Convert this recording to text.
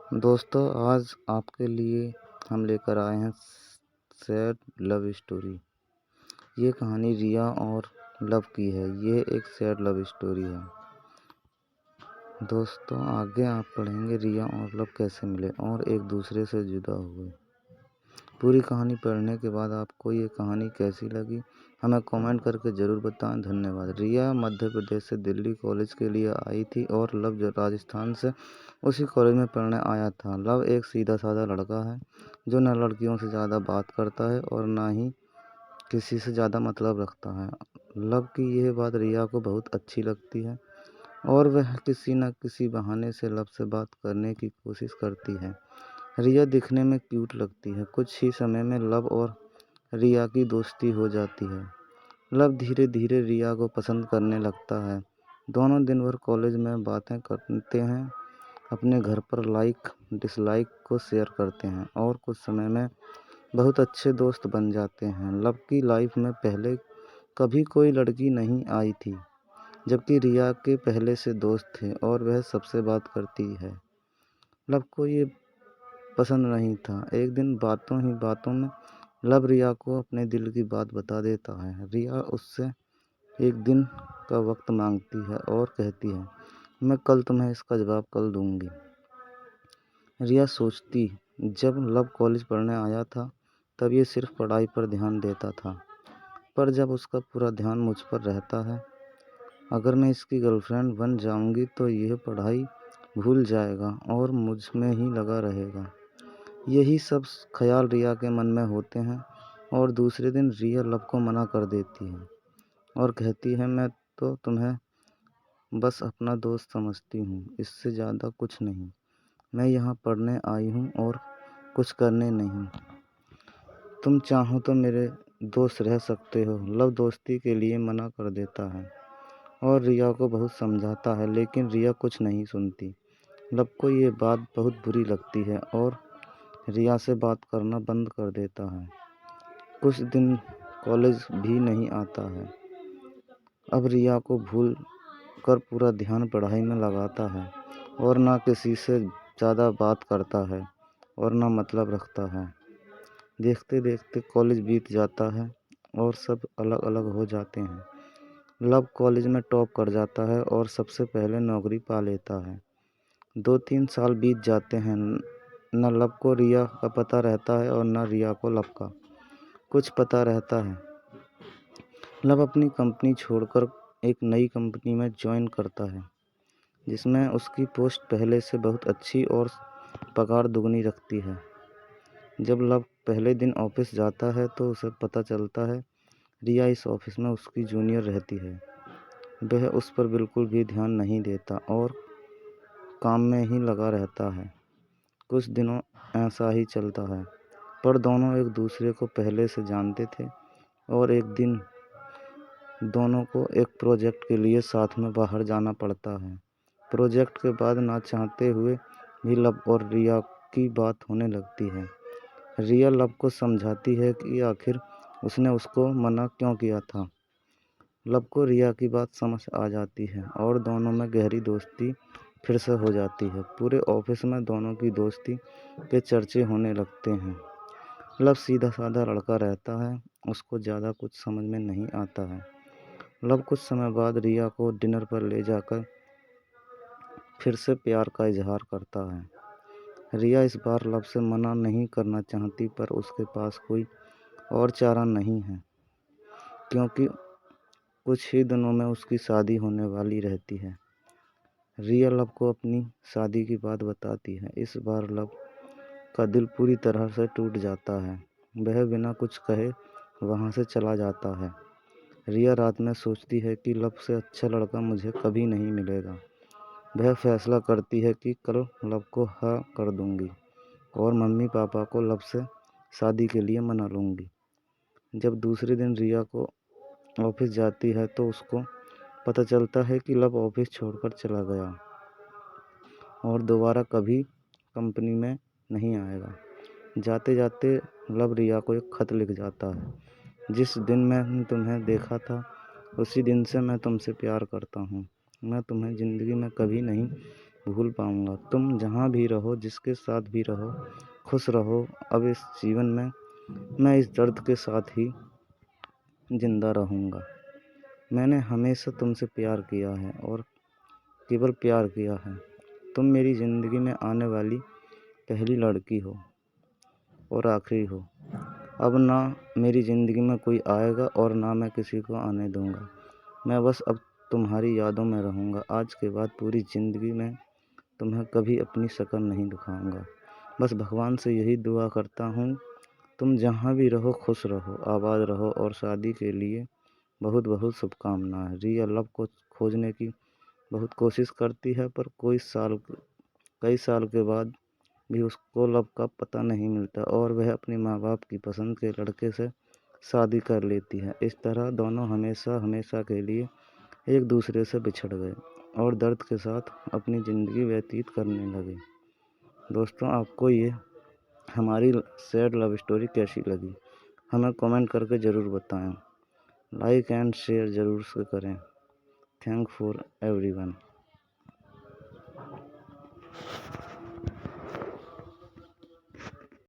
दोस्तों, आज आपके लिए हम लेकर आए हैं सैड लव स्टोरी। ये कहानी रिया और लव की है। ये एक सैड लव स्टोरी है। दोस्तों, आगे आप पढ़ेंगे रिया और लव कैसे मिले और एक दूसरे से जुदा हुए। पूरी कहानी पढ़ने के बाद आपको ये कहानी कैसी लगी हमें कमेंट करके ज़रूर बताएं। धन्यवाद। रिया मध्य प्रदेश से दिल्ली कॉलेज के लिए आई थी और लव राजस्थान से उसी कॉलेज में पढ़ने आया था। लव एक सीधा साधा लड़का है जो न लड़कियों से ज़्यादा बात करता है और ना ही किसी से ज़्यादा मतलब रखता है। लव की यह बात रिया को बहुत अच्छी लगती है और वह किसी न किसी बहाने से लव से बात करने की कोशिश करती है। रिया दिखने में क्यूट लगती है। कुछ ही समय में लव और रिया की दोस्ती हो जाती है। लव धीरे धीरे रिया को पसंद करने लगता है। दोनों दिन भर कॉलेज में बातें करते हैं, अपने घर पर लाइक डिसलाइक को शेयर करते हैं और कुछ समय में बहुत अच्छे दोस्त बन जाते हैं। लव की लाइफ में पहले कभी कोई लड़की नहीं आई थी, जबकि रिया के पहले से दोस्त थे और वह सबसे बात करती है। लव को ये पसंद नहीं था। एक दिन बातों ही बातों में लव रिया को अपने दिल की बात बता देता है। रिया उससे एक दिन का वक्त मांगती है और कहती है, मैं कल तुम्हें इसका जवाब कल दूंगी। रिया सोचती, जब लव कॉलेज पढ़ने आया था तब ये सिर्फ पढ़ाई पर ध्यान देता था, पर जब उसका पूरा ध्यान मुझ पर रहता है, अगर मैं इसकी गर्लफ्रेंड बन जाऊंगी तो यह पढ़ाई भूल जाएगा और मुझ में ही लगा रहेगा। यही सब ख्याल रिया के मन में होते हैं और दूसरे दिन रिया लव को मना कर देती है और कहती है, मैं तो तुम्हें बस अपना दोस्त समझती हूँ, इससे ज़्यादा कुछ नहीं। मैं यहाँ पढ़ने आई हूँ और कुछ करने नहीं। तुम चाहो तो मेरे दोस्त रह सकते हो। लव दोस्ती के लिए मना कर देता है और रिया को बहुत समझाता है, लेकिन रिया कुछ नहीं सुनती। लव को ये बात बहुत बुरी लगती है और रिया से बात करना बंद कर देता है। कुछ दिन कॉलेज भी नहीं आता है। अब रिया को भूल कर पूरा ध्यान पढ़ाई में लगाता है और ना किसी से ज़्यादा बात करता है और ना मतलब रखता है। देखते देखते कॉलेज बीत जाता है और सब अलग अलग हो जाते हैं। लव कॉलेज में टॉप कर जाता है और सबसे पहले नौकरी पा लेता है। 2-3 साल बीत जाते हैं। न लव को रिया का पता रहता है और न रिया को लव का कुछ पता रहता है। लव अपनी कंपनी छोड़कर एक नई कंपनी में ज्वाइन करता है, जिसमें उसकी पोस्ट पहले से बहुत अच्छी और पगार दुगनी रखती है। जब लव पहले दिन ऑफिस जाता है तो उसे पता चलता है रिया इस ऑफिस में उसकी जूनियर रहती है। वह उस पर बिल्कुल भी ध्यान नहीं देता और काम में ही लगा रहता है। कुछ दिनों ऐसा ही चलता है, पर दोनों एक दूसरे को पहले से जानते थे और एक दिन दोनों को एक प्रोजेक्ट के लिए साथ में बाहर जाना पड़ता है। प्रोजेक्ट के बाद ना चाहते हुए भी लव और रिया की बात होने लगती है। रिया लव को समझाती है कि आखिर उसने उसको मना क्यों किया था। लव को रिया की बात समझ आ जाती है और दोनों में गहरी दोस्ती फिर से हो जाती है। पूरे ऑफिस में दोनों की दोस्ती के चर्चे होने लगते हैं। लव सीधा साधा लड़का रहता है, उसको ज़्यादा कुछ समझ में नहीं आता है। लव कुछ समय बाद रिया को डिनर पर ले जाकर फिर से प्यार का इजहार करता है। रिया इस बार लव से मना नहीं करना चाहती, पर उसके पास कोई और चारा नहीं है, क्योंकि कुछ ही दिनों में उसकी शादी होने वाली रहती है। रिया लव को अपनी शादी की बात बताती है। इस बार लव का दिल पूरी तरह से टूट जाता है। वह बिना कुछ कहे वहाँ से चला जाता है। रिया रात में सोचती है कि लव से अच्छा लड़का मुझे कभी नहीं मिलेगा। वह फैसला करती है कि कल लव को हाँ कर दूंगी और मम्मी पापा को लव से शादी के लिए मना लूँगी। जब दूसरे दिन रिया को ऑफिस जाती है तो उसको पता चलता है कि लव ऑफिस छोड़कर चला गया और दोबारा कभी कंपनी में नहीं आएगा। जाते जाते लव रिया को एक खत लिख जाता है, जिस दिन मैं तुम्हें देखा था उसी दिन से मैं तुमसे प्यार करता हूँ। मैं तुम्हें ज़िंदगी में कभी नहीं भूल पाऊँगा। तुम जहाँ भी रहो, जिसके साथ भी रहो, खुश रहो। अब इस जीवन में मैं इस दर्द के साथ ही ज़िंदा रहूँगा। मैंने हमेशा तुमसे प्यार किया है और केवल प्यार किया है। तुम मेरी ज़िंदगी में आने वाली पहली लड़की हो और आखिरी हो। अब ना मेरी ज़िंदगी में कोई आएगा और ना मैं किसी को आने दूँगा। मैं बस अब तुम्हारी यादों में रहूँगा। आज के बाद पूरी ज़िंदगी में तुम्हें कभी अपनी शक्ल नहीं दिखाऊँगा। बस भगवान से यही दुआ करता हूँ, तुम जहाँ भी रहो खुश रहो, आबाद रहो और शादी के लिए बहुत बहुत शुभकामनाएँ। रिया लव को खोजने की बहुत कोशिश करती है, पर कई साल के बाद भी उसको लव का पता नहीं मिलता और वह अपने माँ बाप की पसंद के लड़के से शादी कर लेती है। इस तरह दोनों हमेशा हमेशा के लिए एक दूसरे से बिछड़ गए और दर्द के साथ अपनी ज़िंदगी व्यतीत करने लगे। दोस्तों, आपको ये हमारी सैड लव स्टोरी कैसी लगी, हमें कमेंट करके ज़रूर बताएं। लाइक एंड शेयर ज़रूर से करें। Thank for everyone.